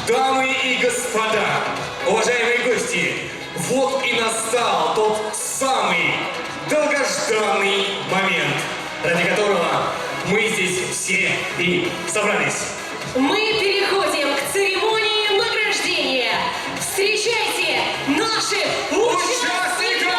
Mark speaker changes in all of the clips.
Speaker 1: Дамы и господа, уважаемые гости, вот и настал тот самый долгожданный момент, ради которого мы здесь все и собрались.
Speaker 2: Мы переходим к церемонии награждения. Встречайте наших участников!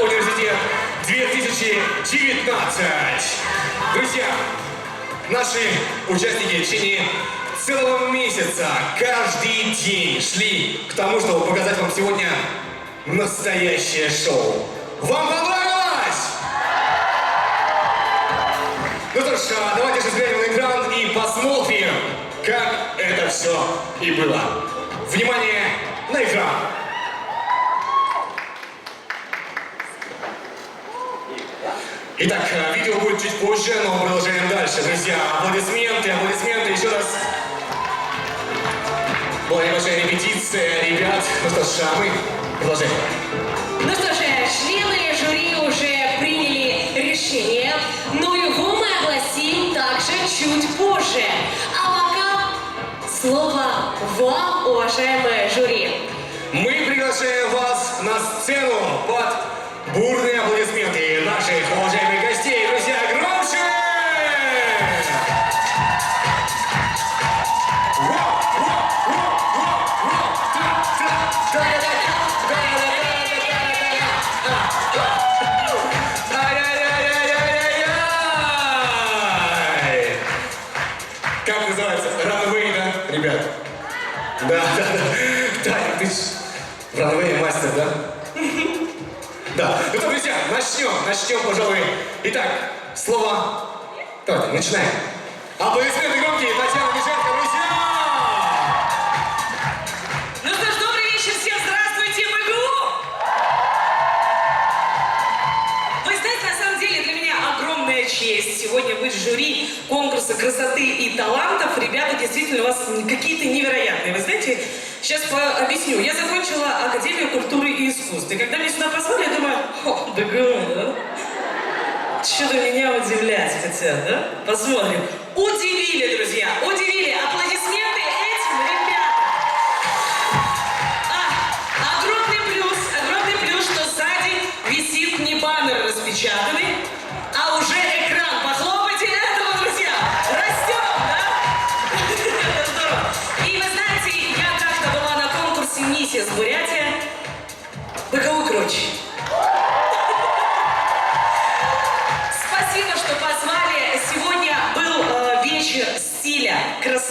Speaker 1: Университет 2019. Друзья, наши участники в течение целого месяца каждый день шли к тому, чтобы показать вам сегодня настоящее шоу. Вам понравилось? Ну что ж, давайте же взглянем на экран и посмотрим, как это все и было. Внимание на экран! Итак, видео будет чуть позже, но продолжаем дальше. Друзья, аплодисменты, еще раз. Была небольшая репетиция, ребят. Ну что ж, мы продолжаем.
Speaker 2: Ну что ж, члены жюри уже приняли решение, но его мы огласим также чуть позже. А пока слово вам, уважаемое жюри.
Speaker 1: Мы приглашаем вас на сцену под бурные аплодисменты наших уважаемых гостей. Друзья, громче! Как называется? Ранвей, да, ребят? Да. Таня, ты ж ранвей мастер, да? Да. Ну что, друзья, начнем, пожалуй. Итак, слово... Давайте, начинаем. Аплодисменты громкие, Татьяна Мещанка, друзья!
Speaker 3: Ну что ж, добрый вечер всем, здравствуйте, МГУ! Вы знаете, на самом деле для меня огромная честь сегодня быть в жюри конкурса красоты и талантов. Ребята, действительно, у вас какие-то невероятные. Вы знаете, сейчас объясню. Я закончила Академию культуры и искусств. И когда меня сюда позвали, я думаю, БГУ, да? Что-то меня удивлять хотят, да? Посмотрим. Удивили, друзья, удивили. Аплодисменты этим ребятам. Огромный плюс, что сзади висит не баннер распечатанный,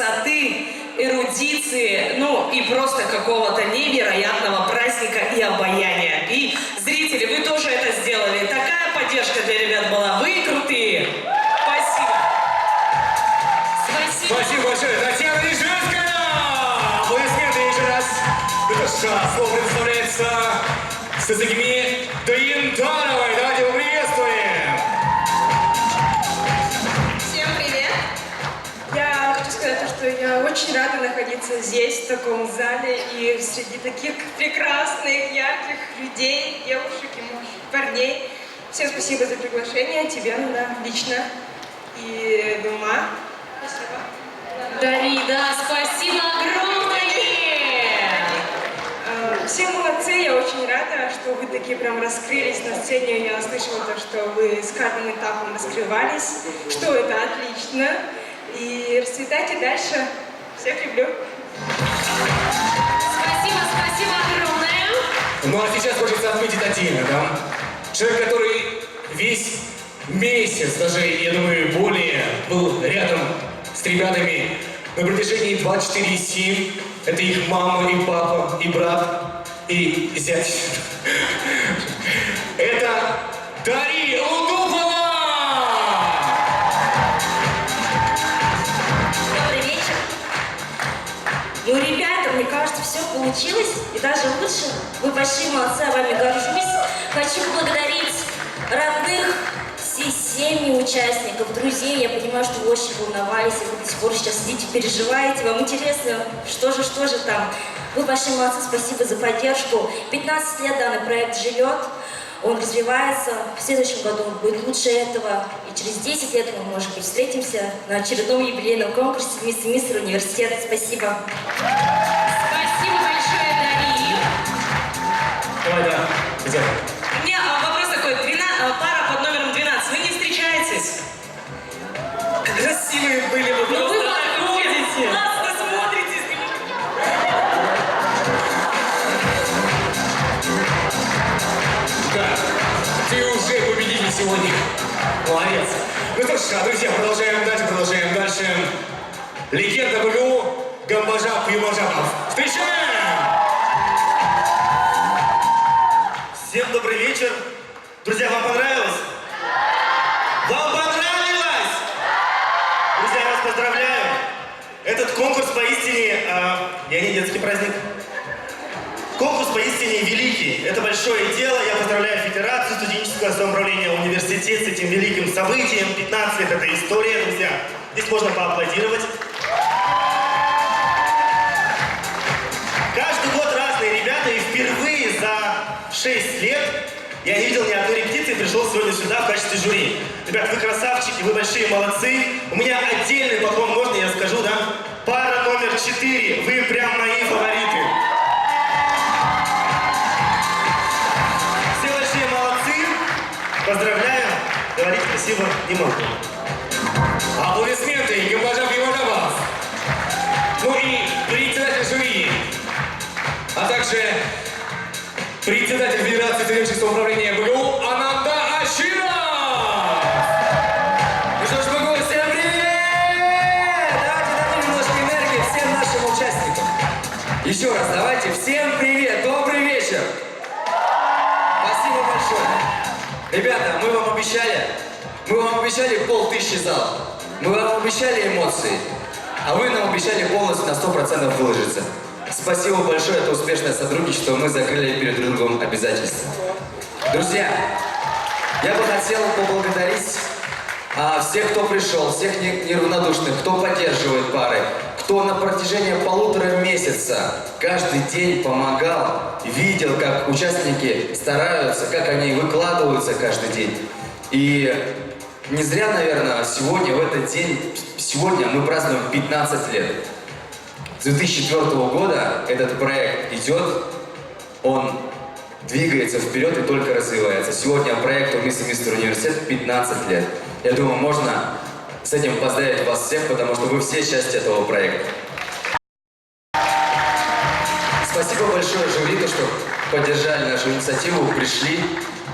Speaker 3: красоты, эрудиции, ну и просто какого-то невероятного праздника и обаяния. И зрители, вы тоже это сделали. Такая поддержка для ребят была. Вы крутые. Спасибо.
Speaker 2: Спасибо.
Speaker 1: Спасибо большое, Татьяна Нижинская! Аплодисменты еще раз. Это что, слово представляется Сазагими Даинтановой. Давайте его приветствуем.
Speaker 4: Всем привет! Я хочу сказать то, что я очень рада находиться здесь, в таком зале, и среди таких прекрасных, ярких людей, девушек и парней. Всем спасибо за приглашение, тебе, Нана, лично, и Дума. Спасибо.
Speaker 2: Дарида, спасибо огромное!
Speaker 4: Все молодцы, я очень рада, что вы такие прям раскрылись на сцене. Я слышала то, что вы с каждым этапом раскрывались, что это отлично. И расцветайте дальше. Всех люблю.
Speaker 2: Спасибо, спасибо огромное!
Speaker 1: Ну а сейчас хочется отметить отдельно, да? Человек, который весь месяц, даже, я думаю, более, был рядом с ребятами на протяжении 24/7. Это их мама, и папа, и брат, и зять. Это Дарья Удупова!
Speaker 5: Добрый вечер. Ну, ребята, мне кажется, все получилось, и даже лучше. Вы большие молодцы, я вами горжусь. Хочу поблагодарить родных, все семьи участников, друзей. Я понимаю, что вы очень волновались, и вы до сих пор сейчас сидите, переживаете. Вам интересно, что же там. Вы большие молодцы, спасибо за поддержку. 15 лет данный проект живет. Он развивается. В следующем году он будет лучше этого. И через 10 лет мы, может быть, встретимся на очередном юбилейном конкурсе «Мисс и Мистер Университет». Спасибо.
Speaker 2: Спасибо большое, Дарья!
Speaker 1: Давай, да, Татьяна.
Speaker 3: У меня вопрос такой. Пара под номером 12. Вы не встречаетесь? Красивые были вы.
Speaker 2: Ну, вы
Speaker 3: Просто
Speaker 2: подходите.
Speaker 3: классно смотритесь.
Speaker 1: Да, ты уже победитель сегодня. Молодец. Ну что ж, друзья, продолжаем дальше. Легенда БГУ Гамбажап Юмажапов. Встречаем!
Speaker 6: Всем добрый вечер. Друзья, вам понравилось? Вам понравилось? Друзья, я вас поздравляю. Этот конкурс поистине, я не детский праздник. Конкурс поистине великий. Это большое дело. Я поздравляю Федерацию студенческого самоуправления университета с этим великим событием. 15 лет — это история, друзья. Здесь можно поаплодировать. Каждый год разные ребята, и впервые за 6 лет я не видел ни одной репетиции и пришел сегодня сюда в качестве жюри. Ребят, вы красавчики, вы большие молодцы. У меня отдельный поклон, можно я скажу, да? Пара номер 4, вы прям мои фавориты. Все большие молодцы. Поздравляю. Говорить спасибо не могу.
Speaker 1: Аплодисменты Гамбажап Юмажапов. Ну и председатель жюри, а также председатель Федерации студенческого управления БГУ Ананда Аширов!
Speaker 7: Ну что ж, БГУ, всем привет! Давайте дадим немножко энергии всем нашим участникам. Еще раз, давайте, всем привет, добрый вечер! Спасибо большое. Ребята, мы вам обещали 500 зал. Мы вам обещали эмоции, а вы нам обещали полностью на 100% выложиться. Спасибо большое, это успешное сотрудничество, мы закрыли перед друг другом обязательства. Друзья, я бы хотел поблагодарить всех, кто пришел, всех неравнодушных, кто поддерживает пары, кто на протяжении 1,5 месяца каждый день помогал, видел, как участники стараются, как они выкладываются каждый день. И не зря, наверное, сегодня, в этот день, сегодня мы празднуем 15 лет. С 2004 года этот проект идет, он двигается вперед и только развивается. Сегодня проекту «Мисс и Мистер Университет» 15 лет. Я думаю, можно с этим поздравить вас всех, потому что вы все часть этого проекта. Спасибо большое жюри, что поддержали нашу инициативу, пришли.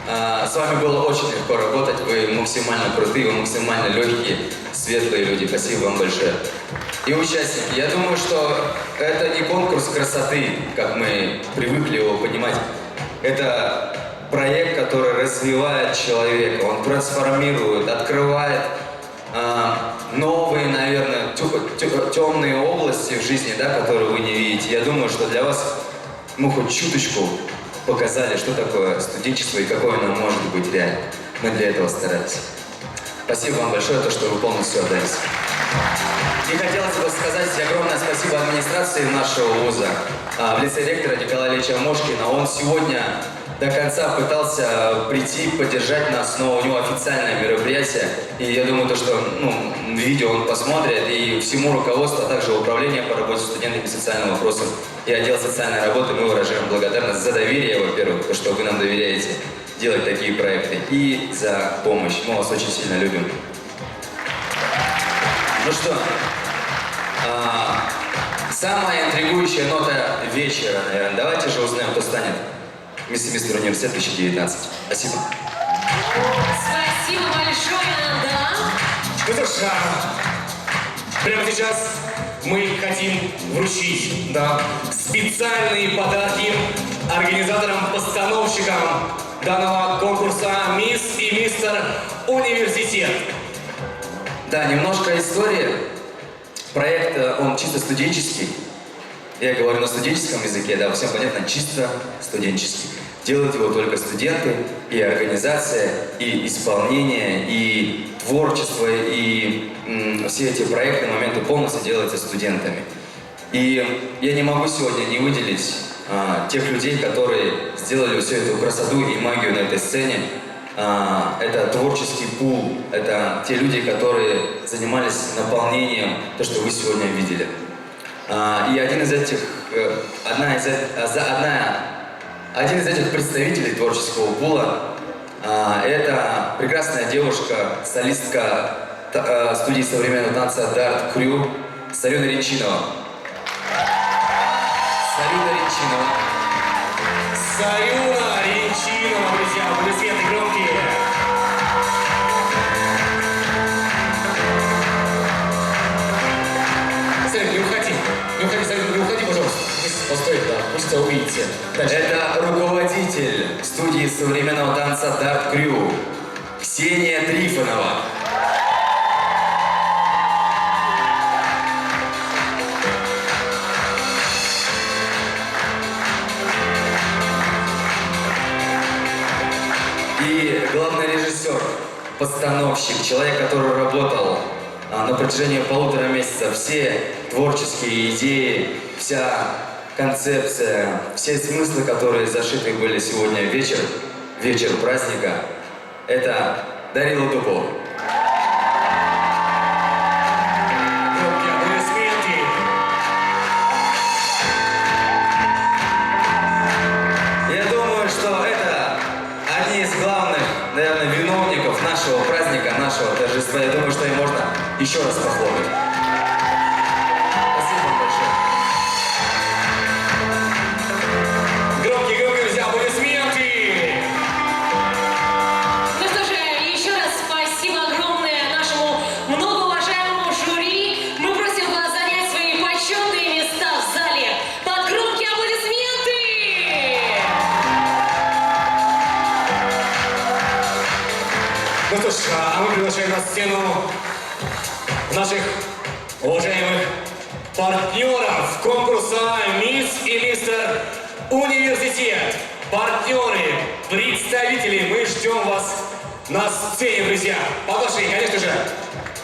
Speaker 7: С вами было очень легко работать, вы максимально крутые, вы максимально легкие, светлые люди. Спасибо вам большое. И участники, я думаю, что это не конкурс красоты, как мы привыкли его понимать. Это проект, который развивает человека, он трансформирует, открывает новые, наверное, темные области в жизни, да, которые вы не видите. Я думаю, что для вас мы хоть чуточку показали, что такое студенчество и какое оно может быть реально. Мы для этого старались. Спасибо вам большое, то, что вы полностью отдались. И хотелось бы сказать огромное спасибо администрации нашего вуза в лице ректора Николая Ильича Мошкина. Он сегодня до конца пытался прийти, поддержать нас, но у него официальное мероприятие. И я думаю, то, что видео он посмотрит, и всему руководству, а также управлению по работе с студентами и социальным вопросам и отдел социальной работы мы выражаем благодарность за доверие, во-первых, то, что вы нам доверяете делать такие проекты, и за помощь. Мы вас очень сильно любим. Ну что, самая интригующая нота вечера, наверное. Давайте же узнаем, кто станет мисс и мистер университет 2019. Спасибо.
Speaker 2: Спасибо большое, да.
Speaker 1: Ну что ж, прямо сейчас мы хотим вручить, да, специальные подарки организаторам-постановщикам данного конкурса «Мисс и мистер университет».
Speaker 7: Да, немножко истории. Проект, он чисто студенческий. Я говорю на студенческом языке, да, всем понятно, чисто студенческий. Делают его только студенты, и организация, и исполнение, и творчество, и все эти проекты, моменты полностью делаются студентами. И я не могу сегодня не выделить тех людей, которые сделали всю эту красоту и магию на этой сцене. Это творческий пул, это те люди, которые занимались наполнением, то, что вы сегодня видели. И один из этих представителей творческого пула это прекрасная девушка, солистка студии современного танца Дарт Крю Сарюна Ренчинова. Сарюна Ренчинова.
Speaker 1: Сарюна Ренчинова, друзья, аплодисменты громкие. Сарюна, не уходи, Сарюна, не уходи, пожалуйста. Постой, да, пусть увидите. Дальше.
Speaker 7: Это руководитель студии современного танца Дарт Крю Ксения Трифонова. И главный режиссер, постановщик, человек, который работал на протяжении 1,5 месяца, все творческие идеи, вся концепция, все смыслы, которые зашиты были сегодня в вечер праздника, это Дарила Дубова.
Speaker 1: Громкие аплодисменты.
Speaker 7: Я думаю, что это одни из главных, наверное, виновников нашего праздника, нашего торжества. Я думаю, что им можно еще раз похлопать. Спасибо вам большое.
Speaker 1: Громкие, друзья, аплодисменты.
Speaker 2: Ну что же, еще раз спасибо огромное нашему многоуважаемому жюри. Мы просим вас занять свои почетные места в зале под громкие аплодисменты.
Speaker 1: Ну что ж, а мы приглашаем на сцену наших уважаемых партнеров конкурса «Мисс и мистер университет». Партнеры, представители, мы ждем вас на сцене, друзья. Под ваши, конечно же,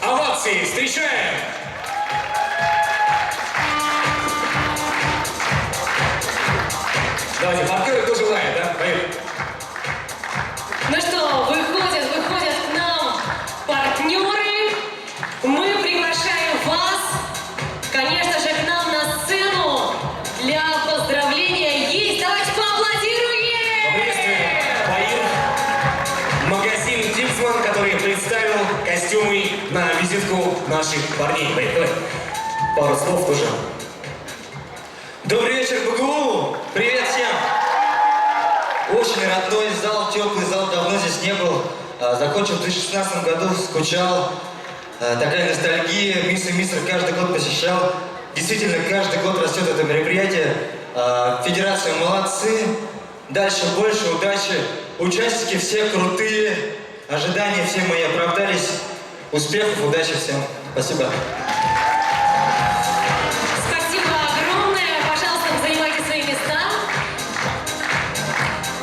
Speaker 1: овации встречаем! Давайте, партнеры, кто желает, да? Поехали.
Speaker 2: Ну что, выходят к нам партнеры. Мы приглашаем вас, конечно же, к нам на сцену для поздравления. Есть, давайте поаплодируем!
Speaker 1: Приветствуем Баир, магазин Дипсман, который представил костюмы на визитку наших парней. Давай. Пару слов тоже.
Speaker 6: Добрый вечер, БГУ! Привет всем!
Speaker 8: Очень родной зал, теплый зал, давно здесь не был. Закончил в 2016 году, скучал. Такая ностальгия, мисс и мистер каждый год посещал. Действительно, каждый год растет это мероприятие. Федерация молодцы. Дальше больше, удачи. Участники все крутые. Ожидания все мои оправдались. Успехов, удачи всем. Спасибо.
Speaker 2: Спасибо огромное. Пожалуйста, занимайте свои места.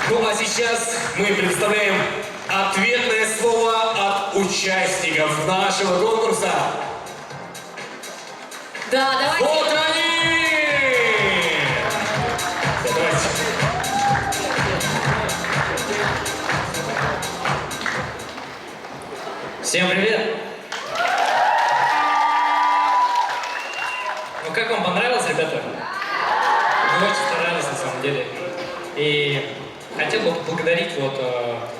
Speaker 1: Ну а сейчас мы представляем ответное слово от участников нашего конкурса.
Speaker 2: Да, давайте.
Speaker 1: Вот они! Давайте.
Speaker 9: Всем привет! Ну как вам понравилось, ребята? Мы очень старались на самом деле. И хотел бы поблагодарить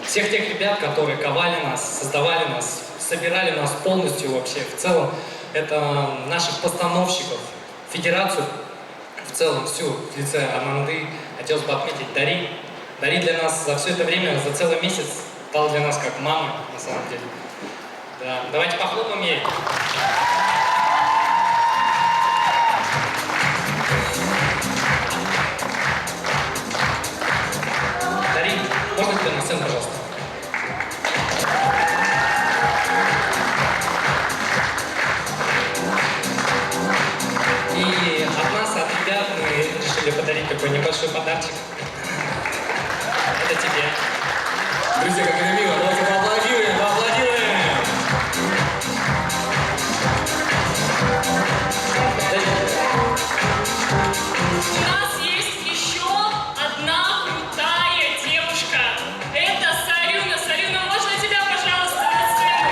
Speaker 9: всех тех ребят, которые ковали нас, создавали нас, собирали нас полностью вообще. В целом, это наших постановщиков, федерацию в целом, всю в лице Ананды. Хотелось бы отметить Дари. Дари для нас за все это время, за целый месяц, стала для нас как мама, на самом деле. Да, давайте похлопаем ей. Дарин, можно тебя на сцену, пожалуйста? И от нас, от ребят, мы решили подарить такой небольшой подарочек. Это тебе.
Speaker 1: Друзья, как это мило. Давайте поаплодируем, поаплодируем.
Speaker 10: У нас есть еще одна крутая девушка. Это Сарюна. Сарюна, можно тебя, пожалуйста, на сцену?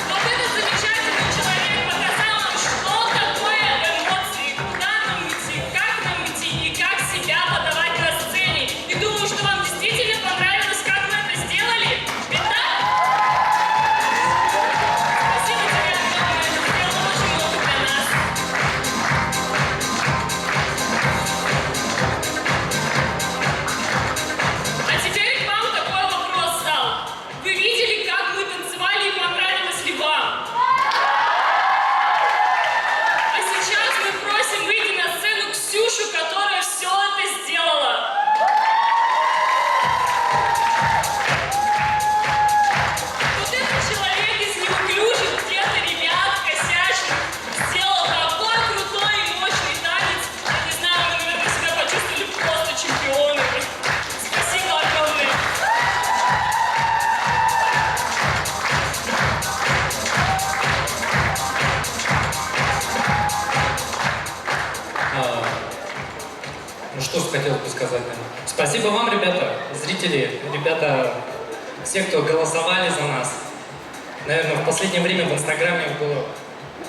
Speaker 10: Вот этот замечательный человек показал нам, что такое эмоции, куда нам идти, как нам идти и как себя подавать на сцене. И думаю, что вам действительно понравилось, как мы это сделали. Ведь так? Спасибо тебе огромное. Ты сделала очень много для нас. А теперь к вам такой вопрос стал. Вы видели, как мы танцевали и понравилось ли вам? А сейчас мы просим выйти на сцену Ксюшу, которая все это сделала. Вот этот человек из неуклюжих где-то ребят, косячных, сделал такой крутой и мощный танец. Я не знаю, мы, наверное, себя почувствовали просто чемпионами. Спасибо огромное.
Speaker 9: Ну что ж хотелось бы сказать, наверное. Спасибо вам, ребята, зрители, ребята, все, кто голосовали за нас. Наверное, в последнее время в Инстаграме было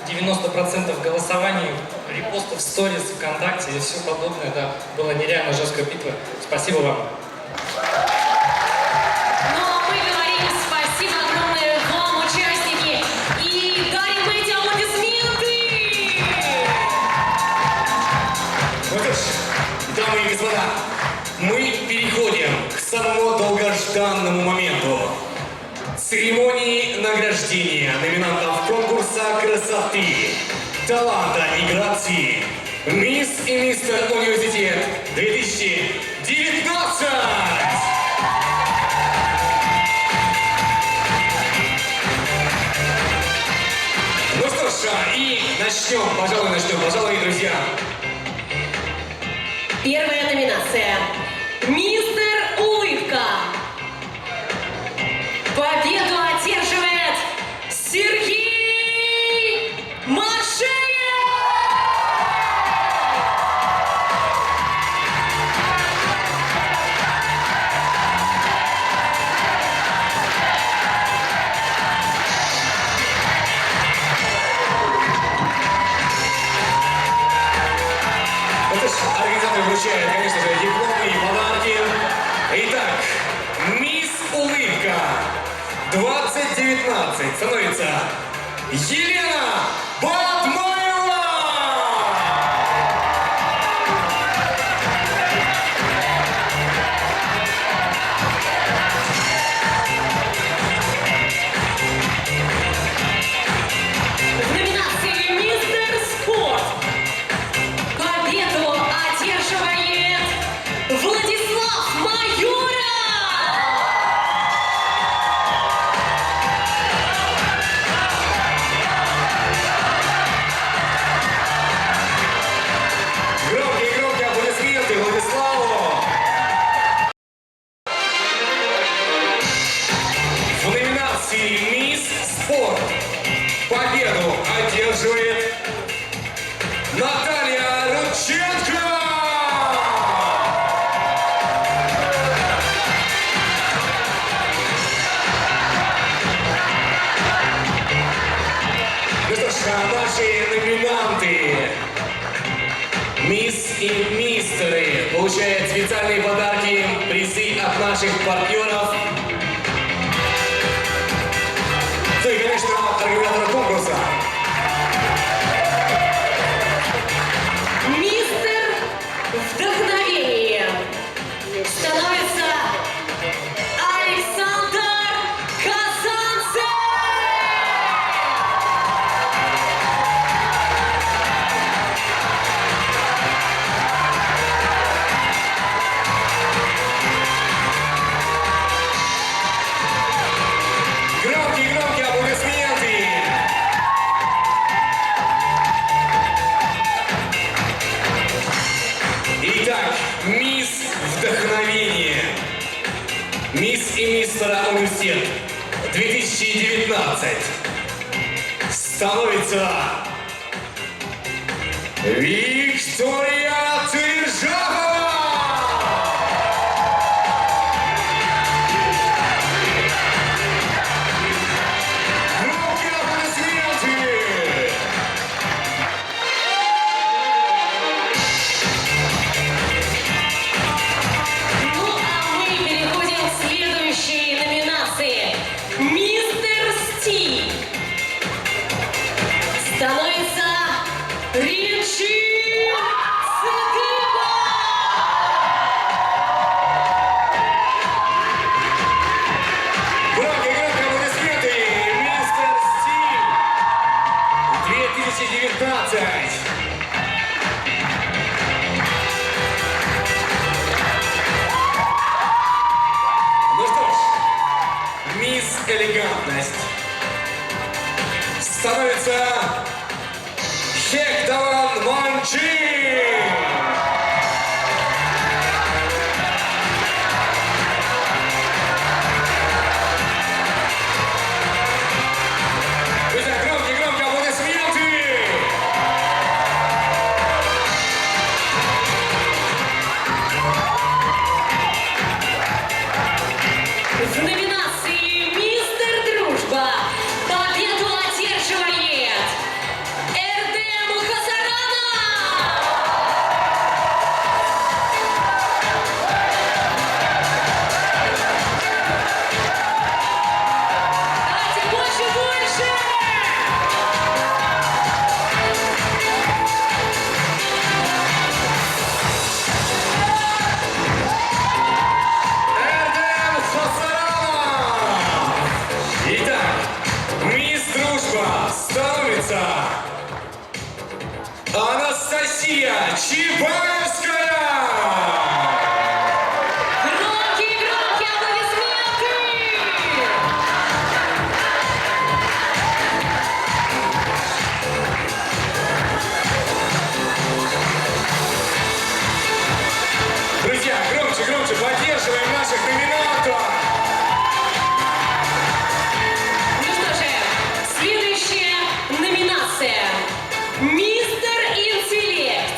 Speaker 9: 90% голосований, репостов, сторис, ВКонтакте и все подобное. Да, была нереально жесткая битва. Спасибо вам.
Speaker 2: Ну, а мы говорим спасибо огромное вам, участники, и дарим эти аплодисменты!
Speaker 1: Ну что ж, дамы и господа, мы переходим к самому долгожданному моменту. Церемонии награждения номинантов конкурса красоты, таланта и грации «Мисс и мистер Университет 2019». Ну что ж, и начнем, пожалуй, друзья.
Speaker 2: Первая номинация. Мистер Улыбка. Победу одерживает Сергей Машеев!
Speaker 1: Это ж организатор вручает, конечно же, дипломы и подарки. Итак, мисс Улыбка 2019 становится Елена Батмаева! победу одерживает Наталья Рудченко! Ну что ж, наши номинанты, мисс и мистеры, получают специальные подарки, призы от наших партнеров. Ну и, конечно, организатора конкурса.
Speaker 2: Мистер Вдохновение становится Александр Казанцев!
Speaker 1: Громкие аплодисменты! Итак, мисс Вдохновение, мисс и мистера Университет 2019 становится Виктория Тыржава! Громкие аплодисменты!
Speaker 2: Ну а мы переходим к следующей номинации. Мистер Стиль становится Ричи Цыгыба!
Speaker 1: Громкие аплодисменты! Мистер Стиль 2019! Ну что ж, мисс Элегантность становится Хектаван Манчи! Друзья, громкие аплодисменты!
Speaker 2: В номинации «Мистер Дружба» победу одерживает Эрдем Хазарана! Давайте больше!
Speaker 1: Эрдем Хасаранов! Итак, мисс Дружба становится Анастасия Чебаевская!
Speaker 2: Громкие аплодисменты!
Speaker 1: Друзья, громче, поддерживаем наших номинантов!
Speaker 2: Ну что же, следующая номинация. Мистер Интеллект.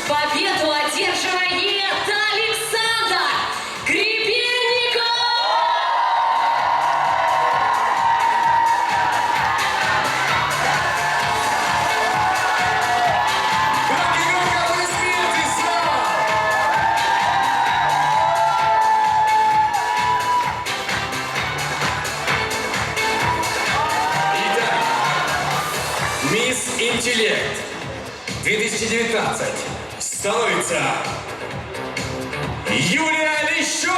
Speaker 2: Победу одерживает Александр Гребенников!
Speaker 1: Громкие аплодисменты, слава! Итак, мисс Интеллект 2019 становится Юлия Лещева!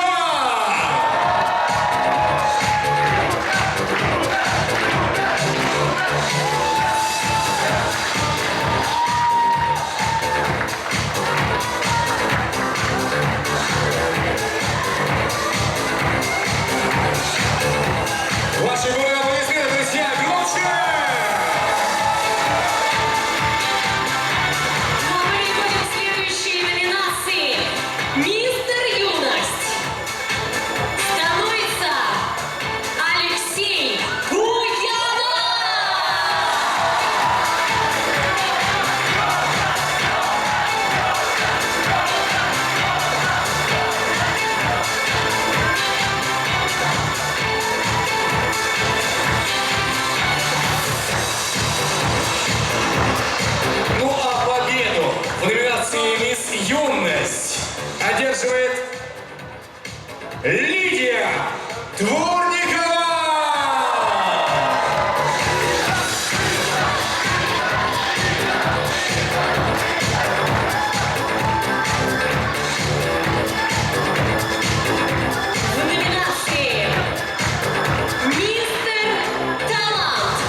Speaker 1: Ваши бурные аплодисменты, друзья, громче!
Speaker 2: Ну а мы переходим к следующей номинации. Мистер Юность.
Speaker 1: Дворникова!
Speaker 2: В номинации «Мистер Талант»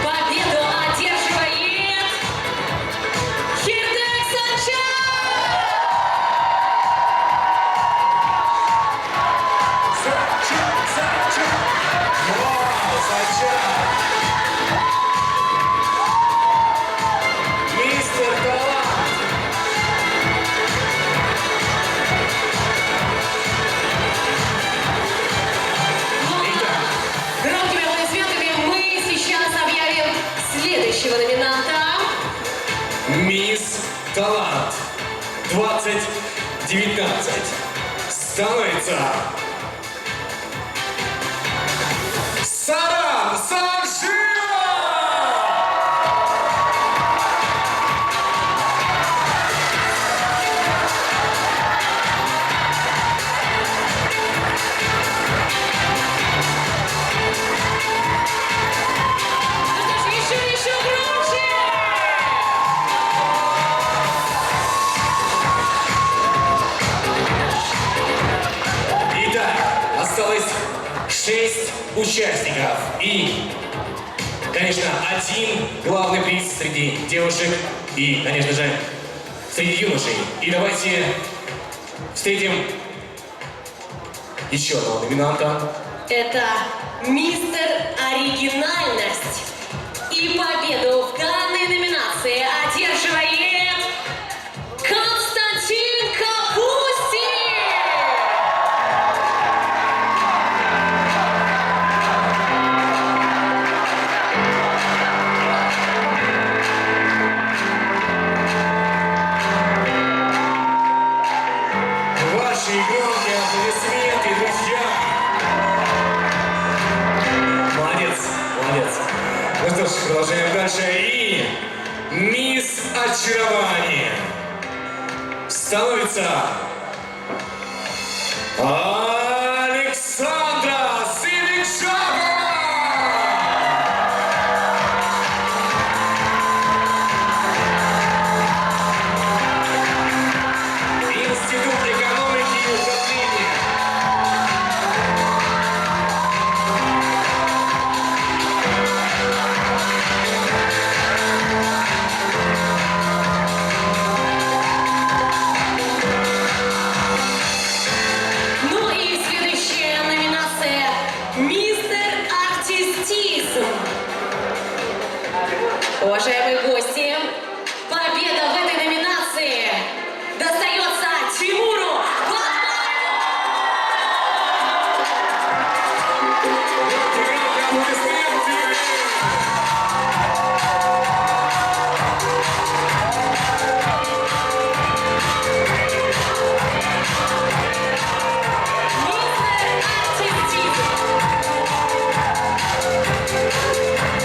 Speaker 2: победу одерживает Хирдек Санчар!
Speaker 1: Вау, Санчар! Мистер Талант!
Speaker 2: Громкими аплодисментами мы сейчас объявим следующего номинанта.
Speaker 1: Мисс Талант 2019 становится Саран Санжиева!
Speaker 2: Еще громче!
Speaker 1: Итак, осталось 6 участников и, конечно, один главный приз среди девушек и, конечно же, среди юношей. И давайте встретим еще одного номинанта.
Speaker 2: Это мистер Оригинальность. И победу в данной номинации одерживает Константин Капустин!
Speaker 1: Ваши громкие аплодисменты, друзья! Молодец, молодец. Ну что ж, продолжаем дальше. И мисс Очарование становится Александра Сивичава! Институт экономики и управления.
Speaker 2: Ну и следующая номинация «Мистер Артистизм». Уважаемые гости, победа в этой номинации достается Тимуру Батбаеву!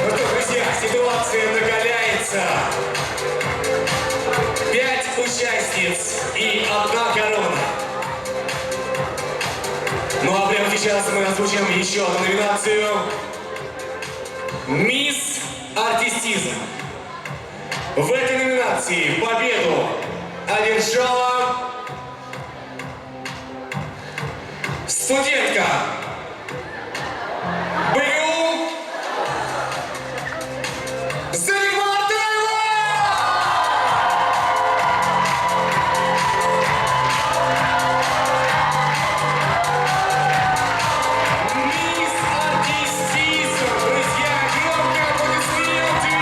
Speaker 1: Ну что, друзья, ситуация накаляется. 5 участниц и 1 корона. Ну а прямо сейчас мы озвучим еще одну номинацию. Мисс Артистизм. В этой номинации победу одержала студентка БГУ Зарибатаева! Мисс Артистизм, друзья, громко аплодисменты!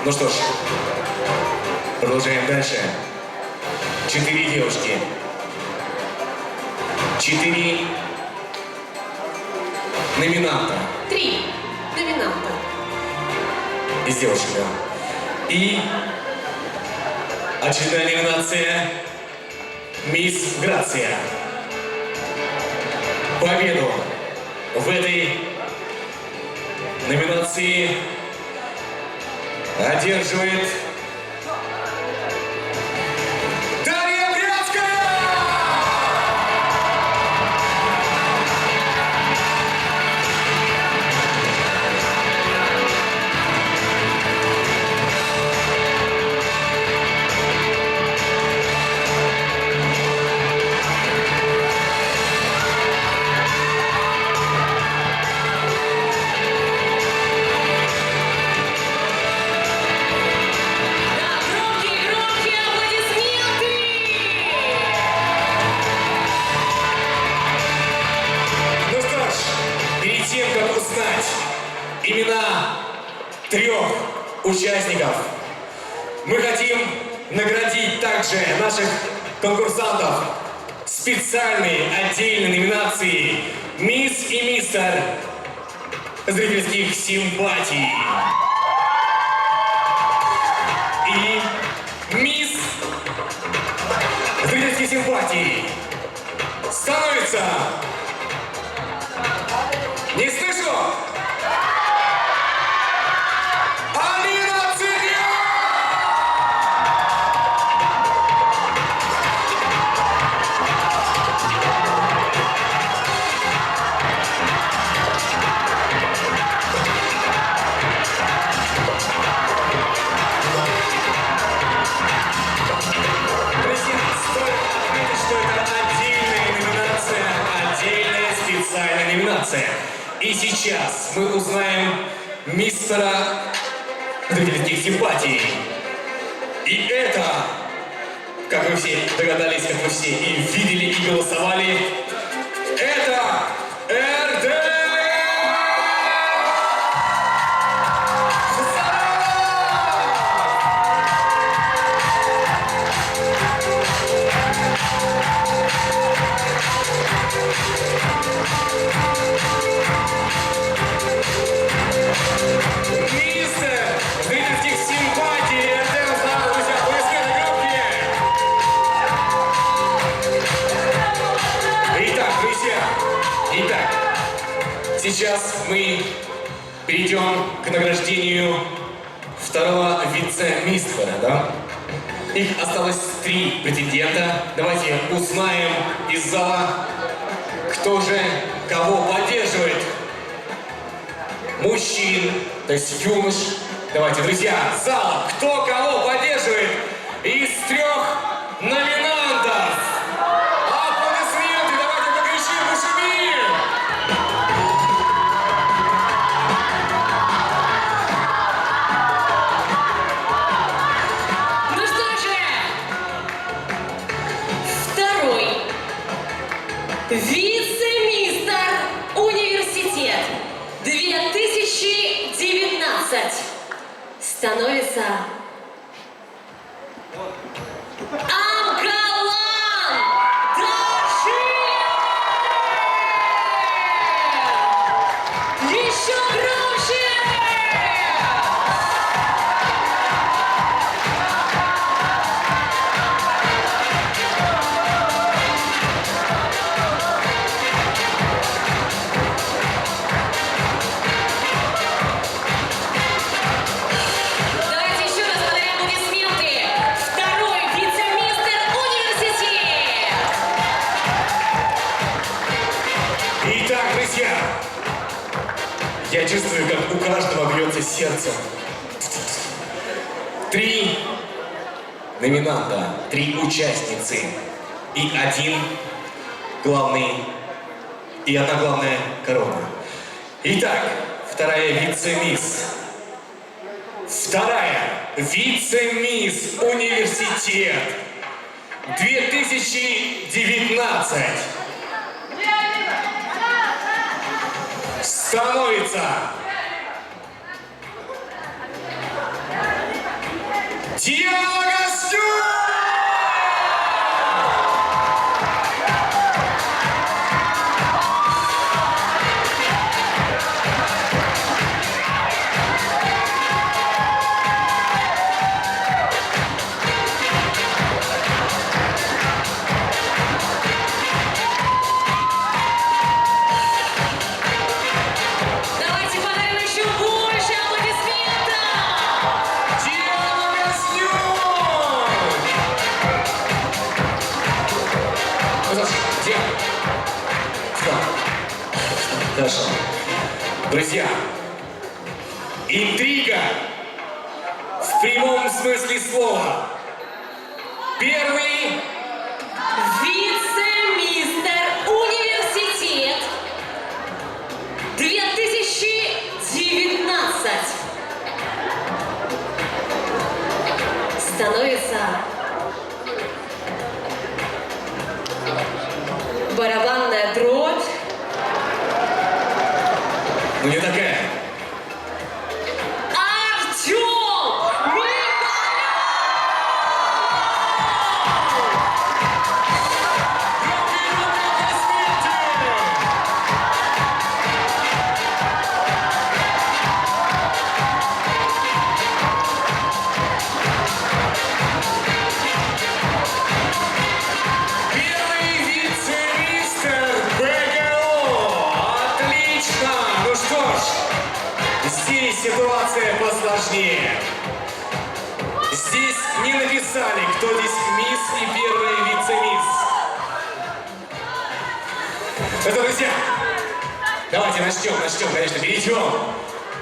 Speaker 1: Ну что ж, продолжаем дальше. 4 девушки. 4 номинанта
Speaker 2: 3 номинанта.
Speaker 1: из девушек, да. И очередная номинация «Мисс Грация». Победу в этой номинации одерживает Дарья Брянская!
Speaker 2: Да, громкие аплодисменты!
Speaker 1: Ну что ж, перед тем, как узнать имена 3 участников, мы хотим наградить также наших конкурсантов специальной отдельной номинацией «Мисс и мистер зрительских симпатий». И «Мисс зрительских симпатий» становится... Не слышу! Алина Цырько! Друзья, стоит отметить, что это отдельная номинация, отдельная специальная номинация. И сейчас мы узнаем мистера зрительских симпатий. И это, как вы все догадались, как вы все и видели, и голосовали, это РД! Мистер зрительских симпатий, РД, друзья, аплодисменты громкие! Итак, друзья, сейчас мы перейдем к награждению 2-го вице-мистера, да? Их осталось 3 претендента. Давайте узнаем из зала, кто же кого поддерживает. Мужчин, то есть юнош. Давайте, друзья, зал, кто кого поддерживает из 3 номинантов. Аплодисменты, давайте покричим, пошумим.
Speaker 2: Ну что же, 2-й вице-мистер университет 2019 становится Амгалан Таджиев! Еще громче! Давайте еще раз подарим аплодисменты. 2-й вице-мистер университет.
Speaker 1: Итак, друзья, я чувствую, как у каждого бьется сердце. 3 номинанта, 3 участницы и 1 главный и 1 главная корона. Итак, 2-я вице-мисс. 2-я вице-мисс университет 2019 становится Диана Гостюк!
Speaker 2: Давайте подарим еще больше аплодисментов!
Speaker 1: Диана Гостюк! Ну что ж, Диана. Что? Хорошо. Друзья, интрига в прямом смысле слова. Первый
Speaker 2: Вице-мистер университет 2019 становится барабанная дробь.
Speaker 1: ну не такая.
Speaker 2: Артем
Speaker 1: Первый вице-мистер БГО. Отлично. Ну что ж, здесь ситуация посложнее. Здесь не написали, кто здесь мисс и первый вице-мисс. Это, друзья, давайте начнем, конечно, перейдем.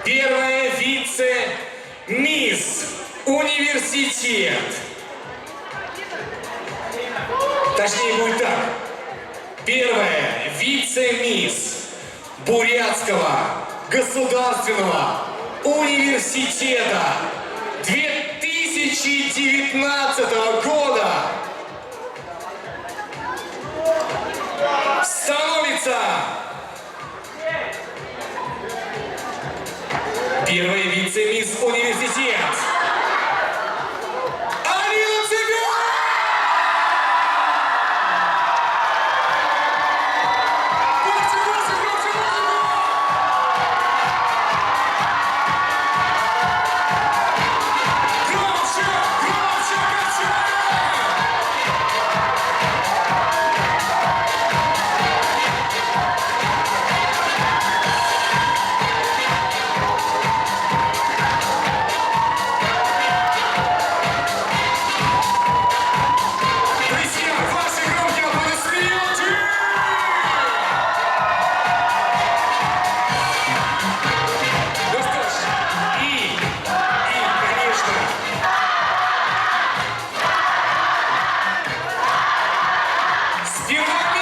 Speaker 1: Первая вице-мисс университет. Точнее будет так. Первая вице-мисс Бурятского государственного университета 2019 года становится первая вице-мисс университет Алина Цыган! Друзья, ваши громкие аплодисменты! Ну что ж, и, конечно, спевак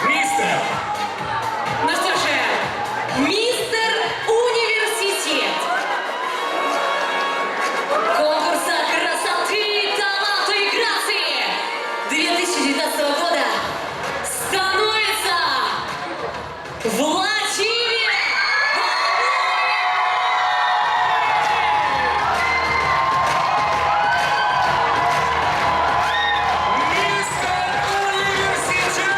Speaker 1: мистер.
Speaker 2: Ну что же, мистер университет конкурса красоты, таланта и грации 2019 года становится Владимир
Speaker 1: Мистер университет!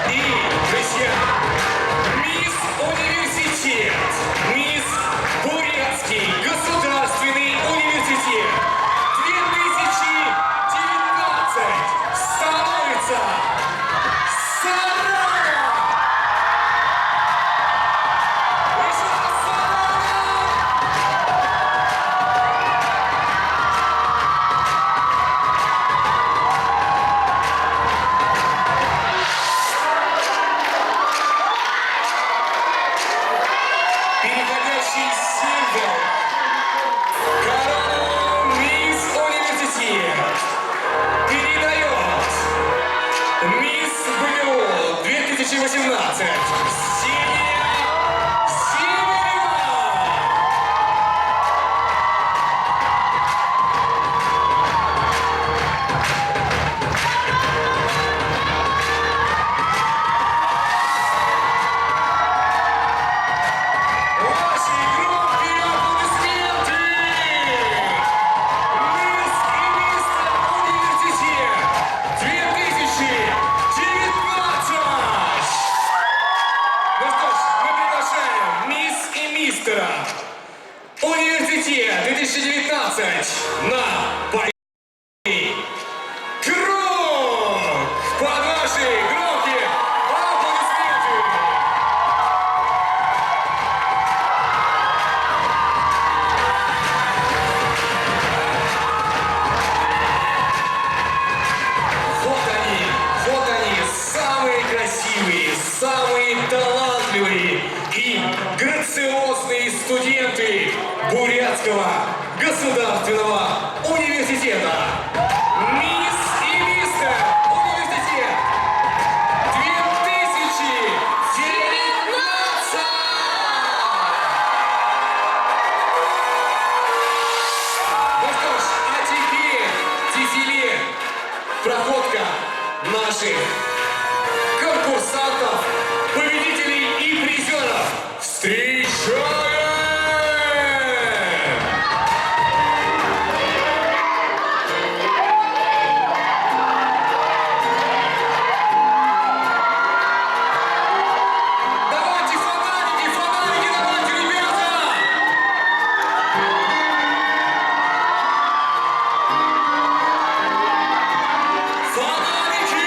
Speaker 1: И, друзья, мисс университет, мисс Бурятский государственный университет 2019 становится Сарана! Еще раз Сарана! Переходящий символ. Корону мисс университет передает мисс Блю 2018 Ксения Симонова. грациозные студенты Бурятского государственного университета. Мисс и мистер университет 2019! Ну что ж, а теперь, Тифили, проходка наших конкурсантов, победителей и призеров. Встречаем! Давайте фонарики, фонарики, давайте, ребята! Фонарики!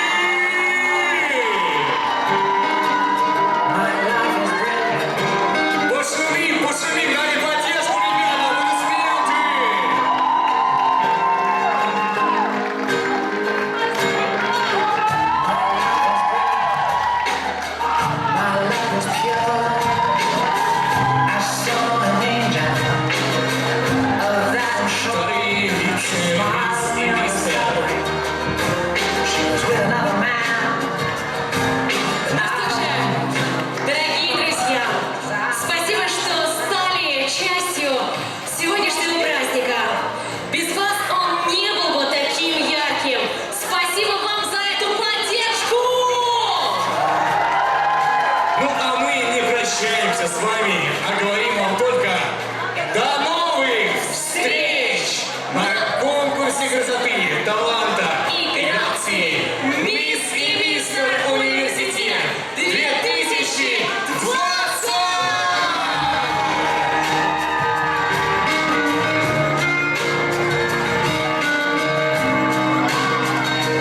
Speaker 1: Пошумим, пошумим, дали поддержку, ребята, аплодисменты! Вторые вице-мисс и мистер.
Speaker 2: Ну что же, дорогие друзья, спасибо, что стали частью сегодняшнего праздника. Без вас он не был бы таким ярким. Спасибо вам за эту поддержку!
Speaker 1: Ну а мы не прощаемся с вами, а говорим вам только до